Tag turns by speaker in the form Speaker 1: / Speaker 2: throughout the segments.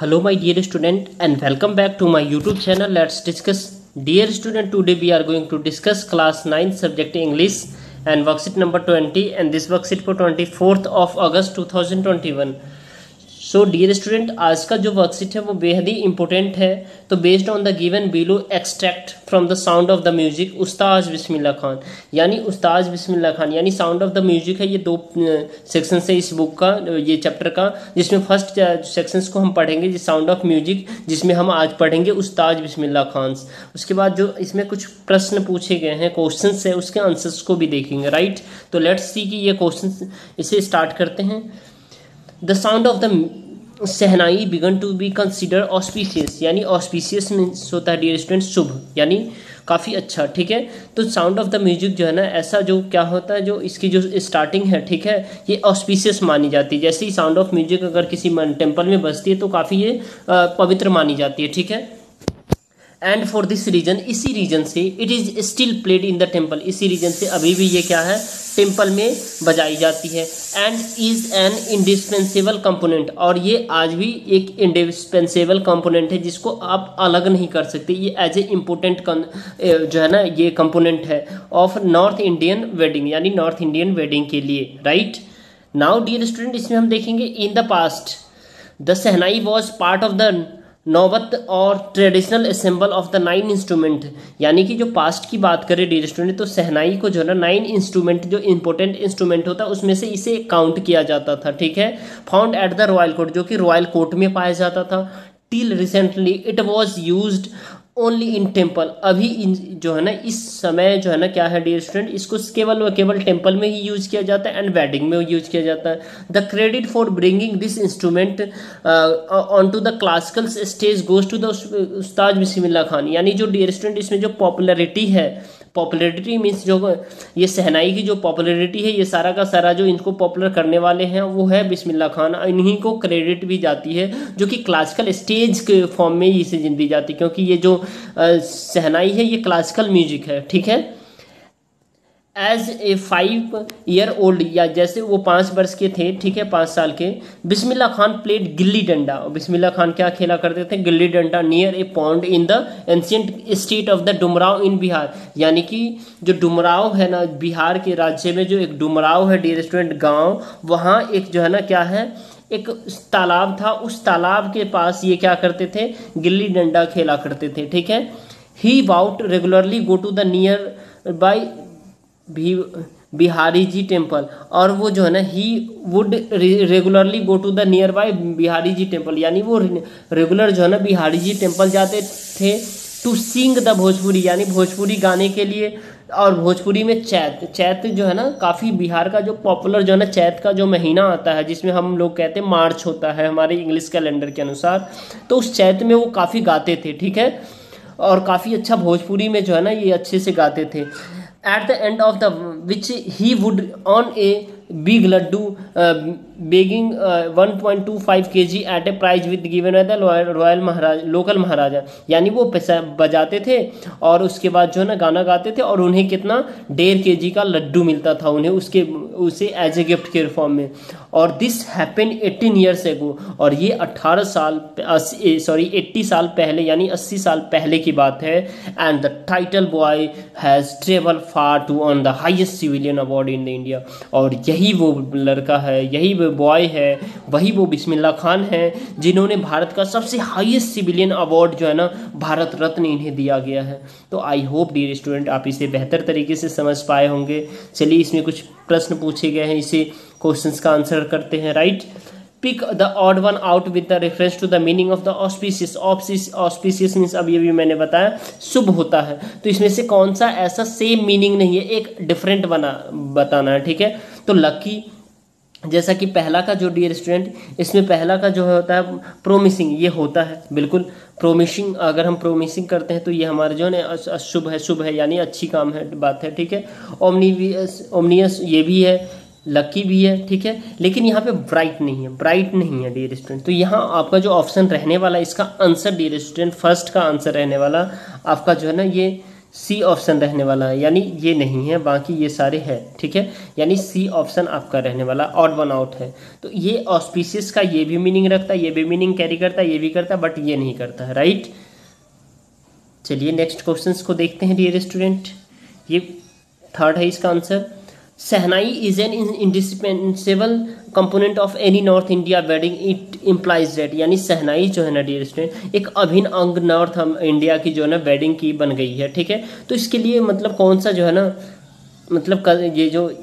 Speaker 1: Hello my dear student and welcome back to my YouTube channel. Let's discuss. Dear student, today we are going to discuss class 9 subject English and worksheet number 20 and this worksheet for 24th of August 2021. So dear student, आज का जो worksheet है वो बेहद ही important है. तो based on the given below extract from the sound of the music उस्ताद बिस्मिल्लाह खान, यानी उस्ताद बिस्मिल्लाह खान यानी साउंड ऑफ द म्यूजिक है. ये दो सेक्शन है इस बुक का, ये चैप्टर का, जिसमें फर्स्ट सेक्शंस को हम पढ़ेंगे जिस साउंड ऑफ म्यूजिक, जिसमें हम आज पढ़ेंगे उस्ताद बिस्मिल्लाह खान. उसके बाद जो इसमें कुछ प्रश्न पूछे गए हैं, क्वेश्चन है, उसके आंसर्स को भी देखेंगे. राइट, तो लेट्स सी कि ये क्वेश्चन, इसे स्टार्ट करते हैं. The sound of the shehnai began to be consider auspicious, यानी ऑस्पिशियस मीन्स होता है डियर स्टूडेंट शुभ, यानी काफ़ी अच्छा. ठीक है, तो साउंड ऑफ द म्यूजिक जो है ना, ऐसा जो क्या होता है, जो इसकी जो स्टार्टिंग है, ठीक है, ये ऑस्पिशियस मानी जाती है. जैसे ही साउंड ऑफ म्यूजिक अगर किसी टेम्पल में बजती है तो काफ़ी ये पवित्र मानी जाती है. ठीक है, एंड फॉर दिस रीजन, इसी रीजन से it is still played in the temple, इसी रीजन से अभी भी ये क्या है, टेम्पल में बजाई जाती है. And is an indispensable component, और ये आज भी एक इंडिस्पेंसेबल कंपोनेंट है जिसको आप अलग नहीं कर सकते. ये एज ए इम्पोर्टेंट जो है ना, ये कंपोनेंट है ऑफ नॉर्थ इंडियन वेडिंग, यानी नॉर्थ इंडियन वेडिंग के लिए. राइट, नाउ डियर स्टूडेंट, इसमें हम देखेंगे in the past the shehnai was part of the नौबत और traditional assemble of the 9 instrument, यानी कि जो पास्ट की बात करें डियर स्टूडेंट, तो शहनाई को जो है ना 9 इंस्ट्रूमेंट, जो इंपॉर्टेंट इंस्ट्रूमेंट होता है उसमें से इसे काउंट किया जाता था. ठीक है, found at the royal court, जो कि रॉयल कोर्ट में पाया जाता था. Till recently it was used only in temple, अभी जो है ना इस समय जो है ना क्या है डियर स्टूडेंट, इसको केवल टेम्पल में ही यूज किया जाता है एंड वेडिंग में यूज किया जाता है. The credit for bringing this instrument on to the classical stage goes to the Ustad Bismillah Khan, यानी जो डियर स्टूडेंट इसमें जो पॉपुलैरिटी है, पॉपुलैरिटी मीन्स जो ये शहनाई की जो पॉपुलैरिटी है, ये सारा का सारा जो इनको पॉपुलर करने वाले हैं वो है बिस्मिल्लाह खान. इन्हीं को क्रेडिट भी जाती है, जो कि क्लासिकल स्टेज के फॉर्म में ही इसे दी जाती है, क्योंकि ये जो शहनाई है ये क्लासिकल म्यूजिक है. ठीक है, एज ए 5 ईयर ओल्ड, या जैसे वो 5 वर्ष के थे, ठीक है, 5 साल के, बिस्मिल्लाह खान प्लेड गिल्ली डंडा, और बिस्मिल्लाह खान क्या खेला करते थे, gilli danda, near a pond in the ancient state of the Dumraon in Bihar, यानी कि जो डुमराव है ना, बिहार के राज्य में जो एक डुमराव है डियर स्टूडेंट गाँव, वहाँ एक जो है ना क्या है, एक तालाब था, उस तालाब के पास ये क्या करते थे, गिल्ली डंडा खेला करते थे. ठीक है, he would regularly go to the near Bai Bihari ji temple, और वो जो है ना he would regularly go to the near Bai Bihari ji temple, यानी वो रेगुलर जो है ना बिहारी जी टेम्पल जाते थे टू सिंग द भोजपुरी, यानी भोजपुरी गाने के लिए. और भोजपुरी में चैत जो है ना, काफ़ी बिहार का जो पॉपुलर जो है ना चैत का जो महीना आता है, जिसमें हम लोग कहते हैं मार्च होता है हमारे इंग्लिश कैलेंडर के अनुसार, तो उस चैत में वो काफ़ी गाते थे. ठीक है, और काफ़ी अच्छा भोजपुरी में जो है ना ये अच्छे से गाते थे. At the end of the which he would on a big laddu begging 1.25 kg at a price with given by the royal maharaj local maharaja, यानी वो पैसा बजाते थे और उसके बाद जो है ना गाना गाते थे और उन्हें कितना 1.5 kg का लड्डू मिलता था उन्हें उसे एज ए गिफ्ट के फॉर्म में. और दिस हैपन 18 ईयर्स एगो, और ये 80 साल पहले, यानी 80 साल पहले की बात है. And the title boy has travel far to earn the highest civilian award in the India, और यही वो लड़का है, यही वो बॉय है, वही वो बिस्मिल्लाह खान है जिन्होंने भारत का सबसे हाईएस्ट सिविलियन अवार्ड जो है ना भारत रत्न इन्हें दिया गया है. तो आई होप डियर स्टूडेंट आप इसे बेहतर तरीके से समझ पाए होंगे. चलिए, इसमें कुछ प्रश्न पूछे गए हैं, इसे क्वेश्चंस का आंसर करते हैं. Right, pick the odd one out with the reference to the meaning of the auspicious. Auspicious means अभी मैंने बताया शुभ होता है, तो इसमें से कौन सा ऐसा सेम मीनिंग नहीं है, एक डिफरेंट बताना है. ठीक है, तो लकी, जैसा कि पहला का जो डियर स्टूडेंट, इसमें पहला का जो होता है प्रोमिसिंग, ये होता है बिल्कुल प्रोमिसिंग. अगर हम प्रोमिसिंग करते हैं तो ये हमारा जो है शुभ है, यानी अच्छी काम है, बात है. ठीक है, ओमनियस ये भी है, लकी भी है. ठीक है, लेकिन यहाँ पे ब्राइट नहीं है डियर स्टूडेंट. तो यहाँ आपका जो ऑप्शन रहने वाला, इसका आंसर डियर स्टूडेंट, फर्स्ट का आंसर रहने वाला आपका जो है ना ये सी ऑप्शन रहने वाला है, यानी ये नहीं है, बाकी ये सारे हैं, ठीक है। यानी सी ऑप्शन आपका रहने वाला, ऑड वन आउट है। तो ये ऑस्पिशियस का ये भी मीनिंग रखता है, ये भी मीनिंग कैरी करता है, ये भी करता है, बट ये नहीं करता है, राइट। चलिए नेक्स्ट क्वेश्चंस को देखते हैं डियर स्टूडेंट। ये थर्ड है इसका answer. Shehnai is an indispensable component of any north India wedding, it implies that, यानी शहनाई जो है ना डियर स्टूडेंट एक अभिन्न अंग नॉर्थ इंडिया की जो है ना वेडिंग की बन गई है, ठीक है। तो इसके लिए मतलब कौन सा जो है ना मतलब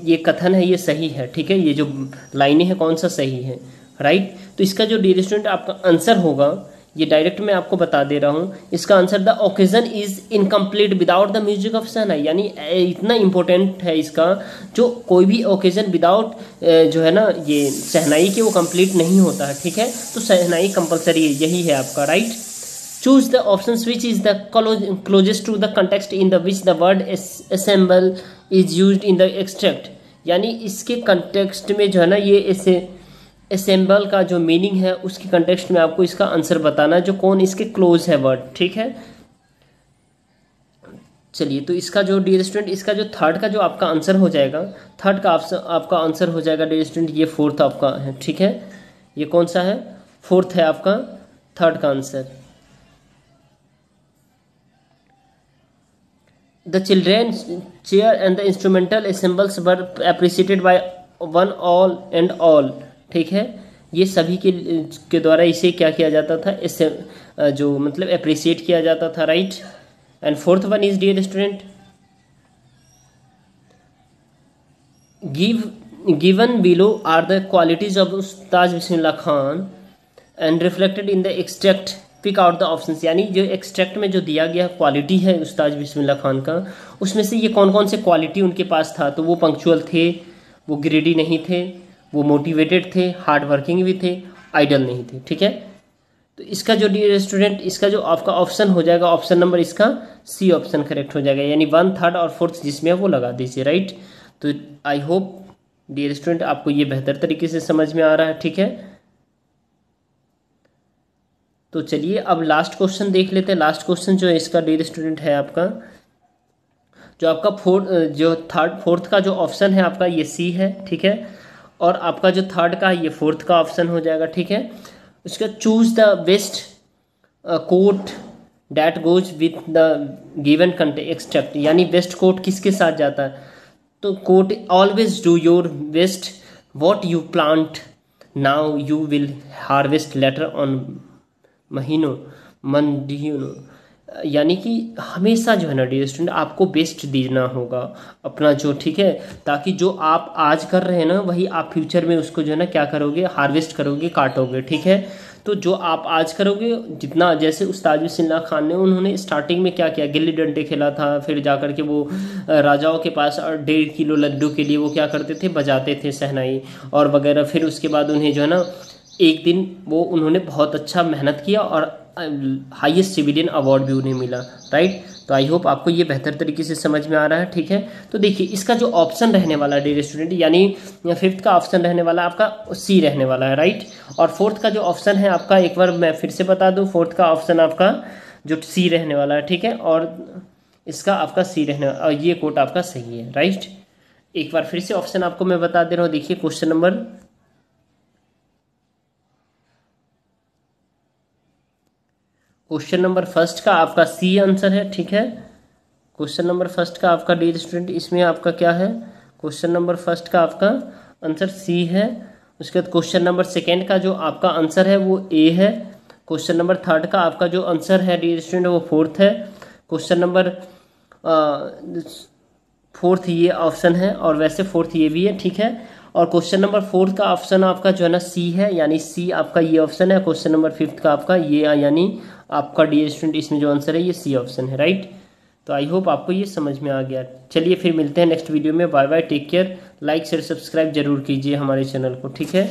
Speaker 1: ये कथन है ये सही है, ठीक है। ये जो लाइनें हैं कौन सा सही है, राइट। तो इसका जो डियर स्टूडेंट आपका आंसर होगा, ये डायरेक्ट मैं आपको बता दे रहा हूँ, इसका answer the occasion is incomplete without the music of shehnai, यानी इतना इंपॉर्टेंट है इसका, जो कोई भी ओकेजन विदाउट जो है ना ये शहनाई के वो कंप्लीट नहीं होता है, ठीक है। तो शहनाई कंपलसरी है, यही है आपका, right. Choose the option which is the closest to the context in the which the word assemble is used in the extract, यानी इसके कंटेक्स्ट में जो है ना ये ऐसे असेंबल का जो मीनिंग है उसके कंटेक्स्ट में आपको इसका आंसर बताना, जो कौन इसके क्लोज है वर्ड, ठीक है। चलिए तो इसका जो डियर स्टूडेंट इसका जो थर्ड का जो आपका आंसर हो जाएगा, थर्ड का आपका आंसर हो जाएगा डियर स्टूडेंट, ये फोर्थ आपका है, ठीक है। ये कौन सा है, फोर्थ है आपका थर्ड का answer. The children chair and the instrumental assembles were appreciated by one all and all, ठीक है। ये सभी के द्वारा इसे क्या किया जाता था, इससे जो मतलब अप्रिशिएट किया जाता था, right. And fourth one is dear student given below are the qualities of Ustad Bismillah Khan and reflected in the extract, pick out the options, यानी जो एक्सट्रैक्ट में जो दिया गया क्वालिटी है उस्ताद बिस्मिल्लाह खान का, उसमें से ये कौन कौन से क्वालिटी उनके पास था। तो वो पंक्चुअल थे, वो ग्रीडी नहीं थे, वो मोटिवेटेड थे, हार्ड वर्किंग भी थे, आइडल नहीं थे, ठीक है। तो इसका जो डियर स्टूडेंट इसका जो आपका ऑप्शन हो जाएगा, ऑप्शन नंबर इसका सी ऑप्शन करेक्ट हो जाएगा, यानी 1, 3 और 4 जिसमें है वो लगा दीजिए, राइट। तो आई होप डियर स्टूडेंट आपको ये बेहतर तरीके से समझ में आ रहा है, ठीक है। तो चलिए अब लास्ट क्वेश्चन देख लेते हैं। लास्ट क्वेश्चन जो है इसका डियर स्टूडेंट है आपका, जो आपका फोर्थ का जो ऑप्शन है आपका ये सी है, ठीक है। और आपका जो थर्ड का ये फोर्थ का ऑप्शन हो जाएगा, ठीक है। उसका choose the best quote that goes with the given extract, यानी बेस्ट कोट किसके साथ जाता है। तो quote always do your best what you plant now you will harvest later on महीनों मंडियों, यानी कि हमेशा जो है ना डियर स्टूडेंट आपको बेस्ट देना होगा अपना जो, ठीक है। ताकि जो आप आज कर रहे हैं ना वही आप फ्यूचर में उसको जो है ना क्या करोगे, हार्वेस्ट करोगे, काटोगे, ठीक है। तो जो आप आज करोगे जितना, जैसे उस्ताद बिस्मिल्लाह खान ने उन्होंने स्टार्टिंग में क्या किया, गिल्ली डंडे खेला था, फिर जाकर के वो राजाओं के पास 1.5 किलो लड्डू के लिए वो क्या करते थे, बजाते थे शहनाई और वगैरह। फिर उसके बाद उन्हें जो है ना एक दिन वो उन्होंने बहुत अच्छा मेहनत किया और हाईएस्ट सिविलियन अवार्ड भी उन्हें मिला, राइट। तो आई होप आपको ये बेहतर तरीके से समझ में आ रहा है, ठीक है। तो देखिए इसका जो ऑप्शन रहने वाला है डियर स्टूडेंट, यानी फिफ्थ का ऑप्शन रहने वाला आपका सी रहने वाला है, राइट। और फोर्थ का जो ऑप्शन है आपका, एक बार मैं फिर से बता दूं, फोर्थ का ऑप्शन आपका जो सी रहने वाला है, ठीक है। और इसका आपका सी रहने वाला, और ये कोट आपका सही है, राइट। एक बार फिर से ऑप्शन आपको मैं बता दे रहा हूँ। देखिए क्वेश्चन नंबर फर्स्ट का आपका सी आंसर है, ठीक है। क्वेश्चन नंबर फर्स्ट का आपका डियर स्टूडेंट इसमें आपका क्या है, क्वेश्चन नंबर फर्स्ट का आपका आंसर सी है। उसके बाद क्वेश्चन नंबर सेकेंड का जो आपका आंसर है वो ए है। क्वेश्चन नंबर थर्ड का आपका जो आंसर है डियर स्टूडेंट वो फोर्थ है। क्वेश्चन नंबर फोर्थ ये ऑप्शन है और वैसे फोर्थ ये भी है, ठीक है। और क्वेश्चन नंबर फोर्थ का ऑप्शन आपका जो है ना सी है, यानी सी आपका ये ऑप्शन है। क्वेश्चन नंबर फिफ्थ का आपका ये, यानी आपका डियर स्टूडेंट इसमें जो आंसर है ये सी ऑप्शन है, राइट। तो आई होप आपको ये समझ में आ गया। चलिए फिर मिलते हैं नेक्स्ट वीडियो में। Bye bye, take care. Like share subscribe जरूर कीजिए हमारे चैनल को, ठीक है।